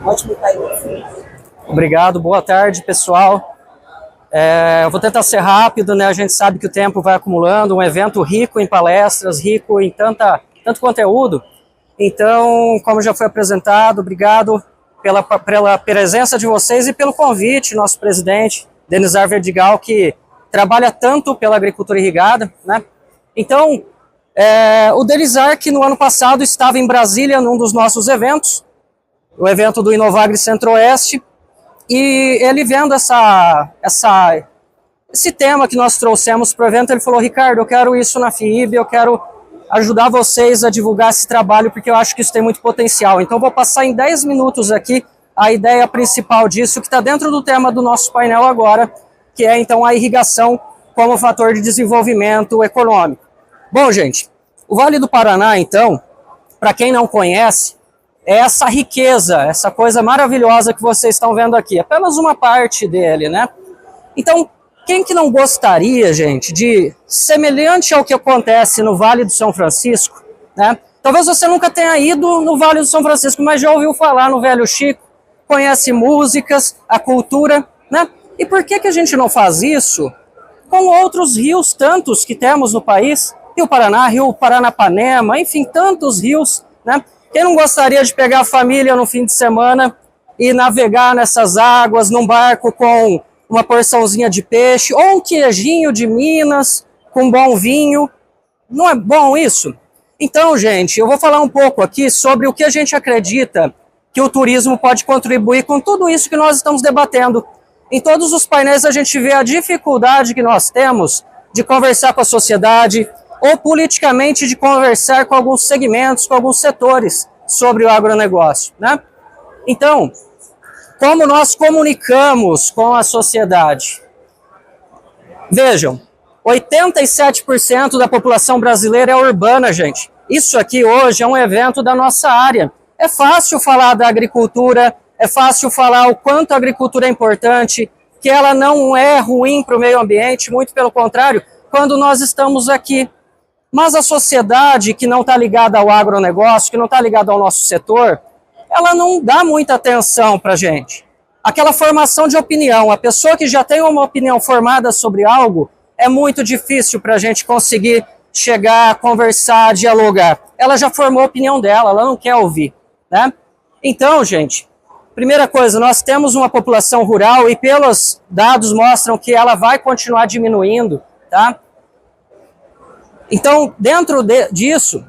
Ótimo painel. Obrigado, boa tarde, pessoal. Eu vou tentar ser rápido, né? A gente sabe que o tempo vai acumulando, um evento rico em palestras, rico em tanto conteúdo. Então, como já foi apresentado, obrigado pela presença de vocês e pelo convite, nosso presidente, Denizar Verdigal, que trabalha tanto pela agricultura irrigada, né? Então, o Denizar, que no ano passado estava em Brasília num dos nossos eventos, o evento do Inovagri Centro-Oeste, e ele vendo esse tema que nós trouxemos para o evento, ele falou: Ricardo, eu quero isso na FIIB, eu quero ajudar vocês a divulgar esse trabalho, porque eu acho que isso tem muito potencial. Então, vou passar em 10 minutos aqui a ideia principal disso, que está dentro do tema do nosso painel agora, que é, então, a irrigação como fator de desenvolvimento econômico. Bom, gente, o Vale do Paraná, então, para quem não conhece, é essa riqueza, essa coisa maravilhosa que vocês estão vendo aqui. Apenas uma parte dele, né? Então, quem que não gostaria, gente, de semelhante ao que acontece no Vale do São Francisco, né? Talvez você nunca tenha ido no Vale do São Francisco, mas já ouviu falar no Velho Chico, conhece músicas, a cultura, né? E por que que a gente não faz isso com outros rios, tantos que temos no país? Rio Paraná, Rio Paranapanema, enfim, tantos rios, né? Quem não gostaria de pegar a família no fim de semana e navegar nessas águas, num barco com uma porçãozinha de peixe, ou um queijinho de Minas, com bom vinho? Não é bom isso? Então, gente, eu vou falar um pouco aqui sobre o que a gente acredita que o turismo pode contribuir com tudo isso que nós estamos debatendo. Em todos os painéis a gente vê a dificuldade que nós temos de conversar com a sociedade, ou politicamente de conversar com alguns segmentos, com alguns setores sobre o agronegócio, né? Então, como nós comunicamos com a sociedade? Vejam, 87% da população brasileira é urbana, gente. Isso aqui hoje é um evento da nossa área. É fácil falar da agricultura, é fácil falar o quanto a agricultura é importante, que ela não é ruim para o meio ambiente, muito pelo contrário, quando nós estamos aqui. Mas a sociedade que não está ligada ao agronegócio, que não está ligada ao nosso setor, ela não dá muita atenção para a gente. Aquela formação de opinião, a pessoa que já tem uma opinião formada sobre algo, é muito difícil para a gente conseguir chegar, conversar, dialogar. Ela já formou a opinião dela, ela não quer ouvir, né? Então, gente, primeira coisa, nós temos uma população rural e pelos dados mostram que ela vai continuar diminuindo, tá? Então, dentro disso,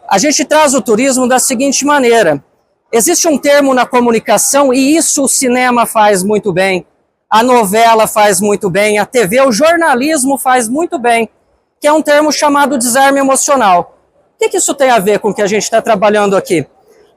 a gente traz o turismo da seguinte maneira. Existe um termo na comunicação, e isso o cinema faz muito bem, a novela faz muito bem, a TV, o jornalismo faz muito bem, que é um termo chamado desarme emocional. O que isso tem a ver com o que a gente está trabalhando aqui?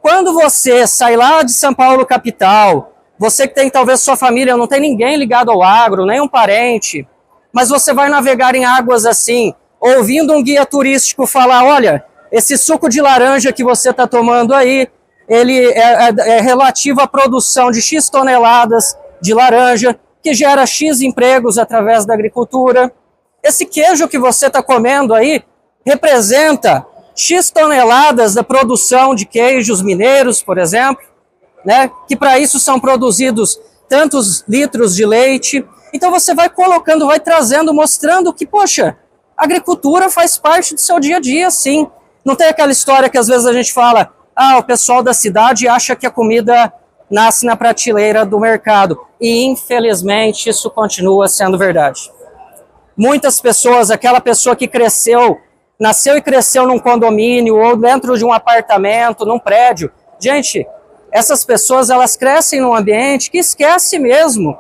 Quando você sai lá de São Paulo, capital, você que tem talvez sua família, não tem ninguém ligado ao agro, nem um parente, mas você vai navegar em águas assim, ouvindo um guia turístico falar: olha, esse suco de laranja que você está tomando aí, ele é relativo à produção de X toneladas de laranja, que gera X empregos através da agricultura. Esse queijo que você está comendo aí representa X toneladas da produção de queijos mineiros, por exemplo, né, que para isso são produzidos tantos litros de leite. Então você vai colocando, vai trazendo, mostrando que, poxa, a agricultura faz parte do seu dia a dia, sim. Não tem aquela história que às vezes a gente fala: ah, o pessoal da cidade acha que a comida nasce na prateleira do mercado. E, infelizmente, isso continua sendo verdade. Muitas pessoas, aquela pessoa que nasceu e cresceu num condomínio ou dentro de um apartamento, num prédio. Gente, essas pessoas, elas crescem num ambiente que esquece mesmo.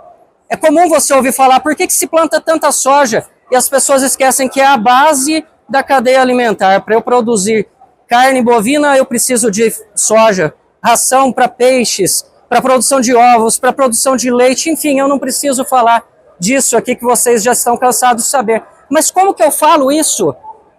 É comum você ouvir falar: por que se planta tanta soja? E as pessoas esquecem que é a base da cadeia alimentar. Para eu produzir carne bovina, eu preciso de soja, ração para peixes, para produção de ovos, para produção de leite, enfim, eu não preciso falar disso aqui que vocês já estão cansados de saber. Mas como que eu falo isso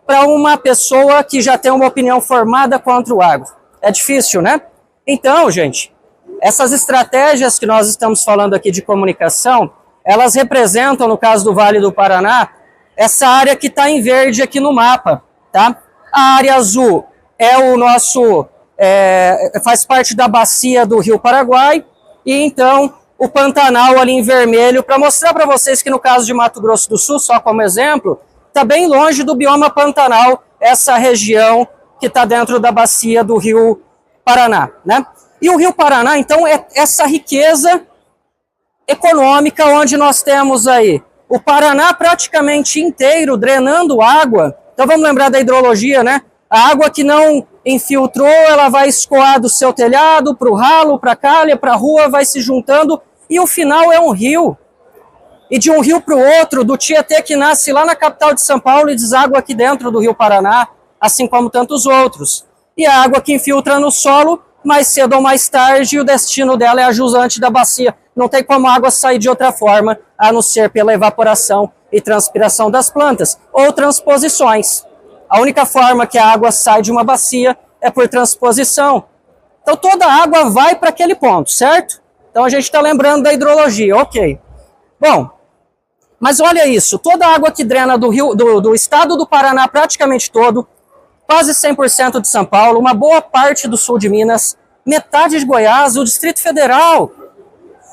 para uma pessoa que já tem uma opinião formada contra o agro? É difícil, né? Então, gente, essas estratégias que nós estamos falando aqui de comunicação, elas representam, no caso do Vale do Paraná, essa área que está em verde aqui no mapa, tá? A área azul é o nosso faz parte da bacia do Rio Paraguai, e então o Pantanal ali em vermelho, para mostrar para vocês que no caso de Mato Grosso do Sul, só como exemplo, está bem longe do bioma Pantanal, essa região que está dentro da bacia do Rio Paraná, né? E o Rio Paraná, então, é essa riqueza econômica onde nós temos aí o Paraná praticamente inteiro drenando água. Então vamos lembrar da hidrologia, né? A água que não infiltrou, ela vai escoar do seu telhado para o ralo, para a calha, para a rua, vai se juntando e o final é um rio. E de um rio para o outro, do Tietê que nasce lá na capital de São Paulo e deságua aqui dentro do Rio Paraná, assim como tantos outros. E a água que infiltra no solo, mais cedo ou mais tarde, o destino dela é a jusante da bacia. Não tem como a água sair de outra forma, a não ser pela evaporação e transpiração das plantas, ou transposições. A única forma que a água sai de uma bacia é por transposição. Então toda a água vai para aquele ponto, certo? Então a gente está lembrando da hidrologia, ok. Bom, mas olha isso, toda a água que drena do estado do Paraná praticamente todo, quase 100% de São Paulo, uma boa parte do sul de Minas, metade de Goiás, o Distrito Federal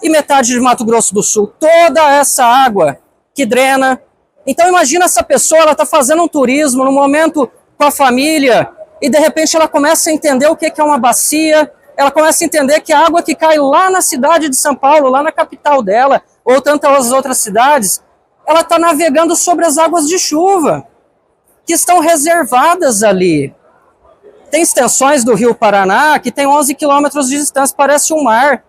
e metade de Mato Grosso do Sul, toda essa água que drena. Então imagina essa pessoa, ela está fazendo um turismo no momento com a família e de repente ela começa a entender o que é uma bacia, ela começa a entender que a água que cai lá na cidade de São Paulo, lá na capital dela, ou tantas outras cidades, ela está navegando sobre as águas de chuva, que estão reservadas ali. Tem extensões do Rio Paraná que tem 11 quilômetros de distância, parece um mar.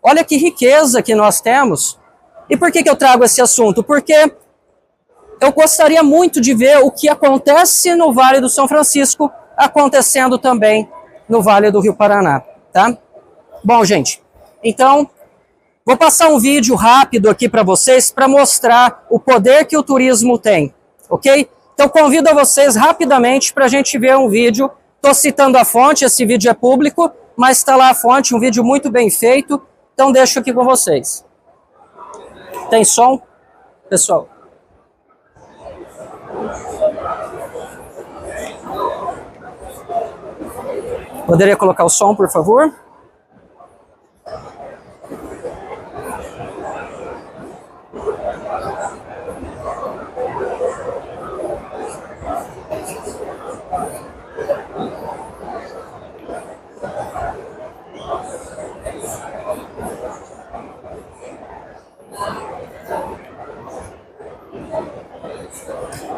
Olha que riqueza que nós temos. E por que eu trago esse assunto? Porque eu gostaria muito de ver o que acontece no Vale do São Francisco, acontecendo também no Vale do Rio Paraná, tá? Bom, gente, então vou passar um vídeo rápido aqui para vocês para mostrar o poder que o turismo tem, ok? Então convido a vocês rapidamente para a gente ver um vídeo. Estou citando a fonte, esse vídeo é público, mas está lá a fonte, um vídeo muito bem feito. Então deixo aqui com vocês. Tem som, pessoal? Poderia colocar o som, por favor?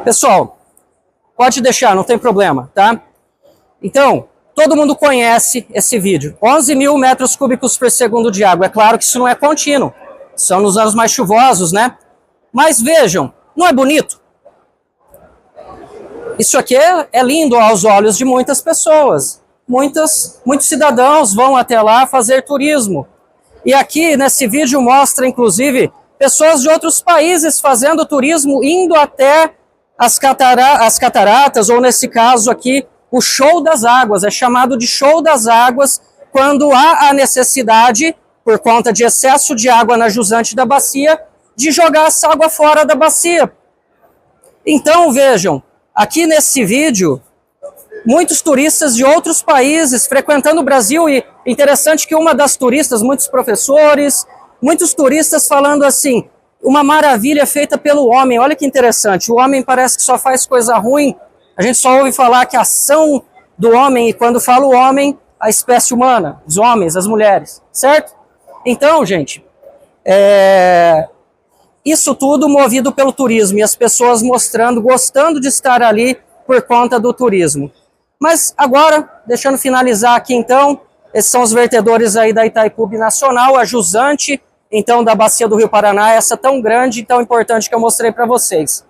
Pessoal, pode deixar, não tem problema, tá? Então, todo mundo conhece esse vídeo. 11 mil metros cúbicos por segundo de água. É claro que isso não é contínuo. São nos anos mais chuvosos, né? Mas vejam, não é bonito? Isso aqui é lindo aos olhos de muitas pessoas. Muitos cidadãos vão até lá fazer turismo. E aqui, nesse vídeo, mostra, inclusive, pessoas de outros países fazendo turismo, indo até as cataratas, ou nesse caso aqui, o show das águas. É chamado de show das águas quando há a necessidade, por conta de excesso de água na jusante da bacia, de jogar essa água fora da bacia. Então, vejam, aqui nesse vídeo, muitos turistas de outros países frequentando o Brasil, e interessante que uma das turistas, muitos professores, muitos turistas falando assim, uma maravilha feita pelo homem. Olha que interessante, o homem parece que só faz coisa ruim. A gente só ouve falar que a ação do homem, e quando fala o homem, a espécie humana, os homens, as mulheres, certo? Então, gente, isso tudo movido pelo turismo, e as pessoas mostrando, gostando de estar ali por conta do turismo. Mas agora, deixando finalizar aqui então, esses são os vertedores aí da Itaipu Nacional, a jusante, então, da bacia do Rio Paraná, essa tão grande e tão importante que eu mostrei para vocês.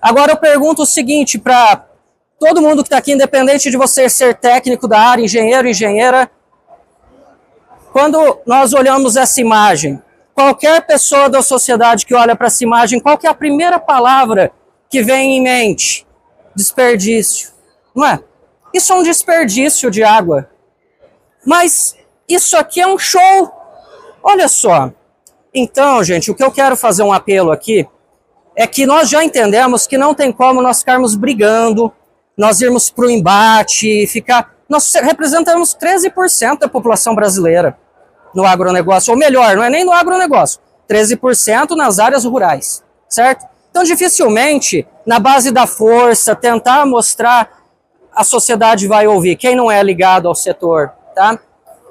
Agora eu pergunto o seguinte para todo mundo que está aqui, independente de você ser técnico da área, engenheiro, engenheira, quando nós olhamos essa imagem, qualquer pessoa da sociedade que olha para essa imagem, qual que é a primeira palavra que vem em mente? Desperdício, não é? Isso é um desperdício de água. Mas isso aqui é um show. Olha só. Então, gente, o que eu quero fazer um apelo aqui é que nós já entendemos que não tem como nós ficarmos brigando, nós irmos para o embate, ficar... Nós representamos 13% da população brasileira no agronegócio, ou melhor, não é nem no agronegócio, 13% nas áreas rurais, certo? Então, dificilmente, na base da força, tentar mostrar, a sociedade vai ouvir, quem não é ligado ao setor, tá?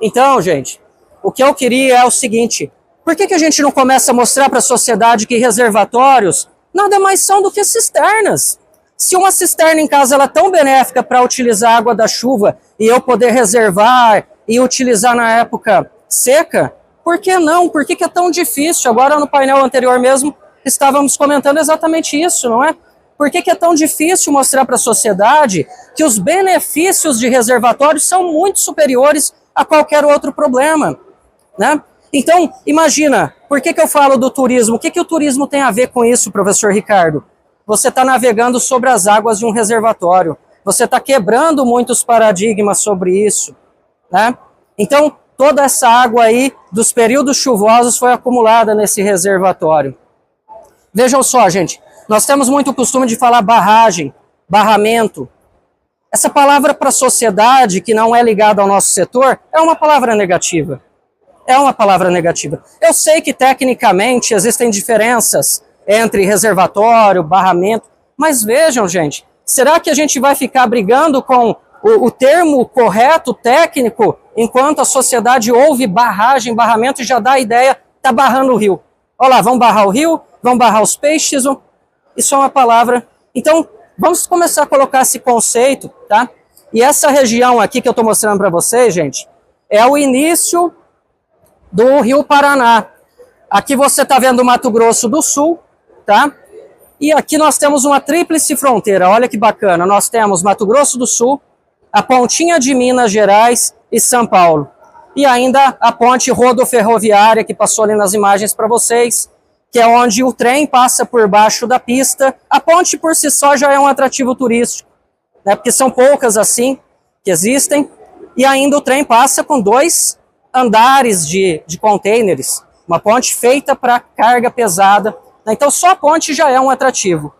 Então, gente, o que eu queria é o seguinte, por que a gente não começa a mostrar para a sociedade que reservatórios nada mais são do que cisternas? Se uma cisterna em casa ela é tão benéfica para utilizar a água da chuva e eu poder reservar e utilizar na época seca, por que não? Por que é tão difícil? Agora no painel anterior mesmo estávamos comentando exatamente isso, não é? Por que é tão difícil mostrar para a sociedade que os benefícios de reservatórios são muito superiores a qualquer outro problema, né? Então, imagina, por que eu falo do turismo? O que o turismo tem a ver com isso, professor Ricardo? Você está navegando sobre as águas de um reservatório. Você está quebrando muitos paradigmas sobre isso, né? Então, toda essa água aí dos períodos chuvosos foi acumulada nesse reservatório. Vejam só, gente, nós temos muito costume de falar barragem, barramento. Essa palavra para a sociedade que não é ligada ao nosso setor é uma palavra negativa. É uma palavra negativa. Eu sei que tecnicamente existem diferenças entre reservatório, barramento, mas vejam, gente, será que a gente vai ficar brigando com o termo correto, técnico, enquanto a sociedade ouve barragem, barramento e já dá a ideia, tá barrando o rio. Olha lá, vão barrar o rio, vão barrar os peixes, isso é uma palavra. Então, vamos começar a colocar esse conceito, tá? E essa região aqui que eu estou mostrando para vocês, gente, é o início do Rio Paraná. Aqui você está vendo o Mato Grosso do Sul, tá? E aqui nós temos uma tríplice fronteira, olha que bacana. Nós temos Mato Grosso do Sul, a pontinha de Minas Gerais e São Paulo. E ainda a ponte rodoferroviária que passou ali nas imagens para vocês, que é onde o trem passa por baixo da pista. A ponte por si só já é um atrativo turístico, né? Porque são poucas assim que existem. E ainda o trem passa com 2 andares de containers, uma ponte feita para carga pesada, né? Então só a ponte já é um atrativo.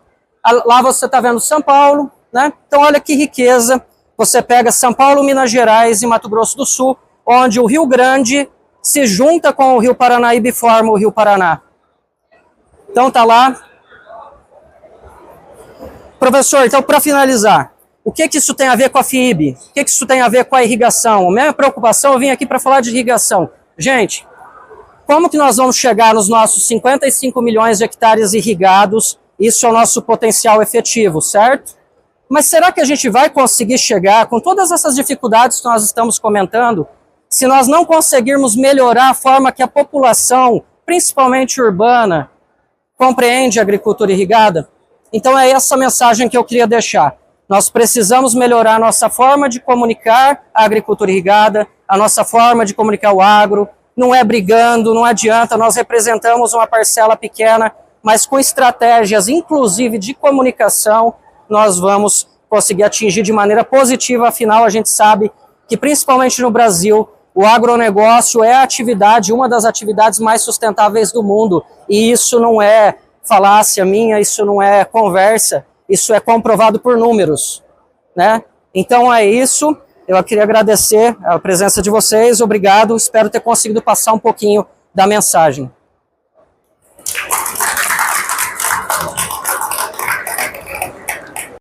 Lá você está vendo São Paulo, né? Então olha que riqueza, você pega São Paulo, Minas Gerais e Mato Grosso do Sul, onde o Rio Grande se junta com o Rio Paranaíba e forma o Rio Paraná. Então tá lá. Professor, então para finalizar, o que isso tem a ver com a FIB? O que isso tem a ver com a irrigação? A minha preocupação, eu vim aqui para falar de irrigação. Gente, como que nós vamos chegar nos nossos 55 milhões de hectares irrigados? Isso é o nosso potencial efetivo, certo? Mas será que a gente vai conseguir chegar com todas essas dificuldades que nós estamos comentando, se nós não conseguirmos melhorar a forma que a população, principalmente urbana, compreende a agricultura irrigada? Então é essa mensagem que eu queria deixar. Nós precisamos melhorar a nossa forma de comunicar a agricultura irrigada, a nossa forma de comunicar o agro. Não é brigando, não adianta, nós representamos uma parcela pequena, mas com estratégias, inclusive de comunicação, nós vamos conseguir atingir de maneira positiva. Afinal, a gente sabe que, principalmente no Brasil, o agronegócio é a atividade, uma das atividades mais sustentáveis do mundo. E isso não é falácia minha, isso não é conversa, isso é comprovado por números, né? Então é isso, eu queria agradecer a presença de vocês, obrigado, espero ter conseguido passar um pouquinho da mensagem.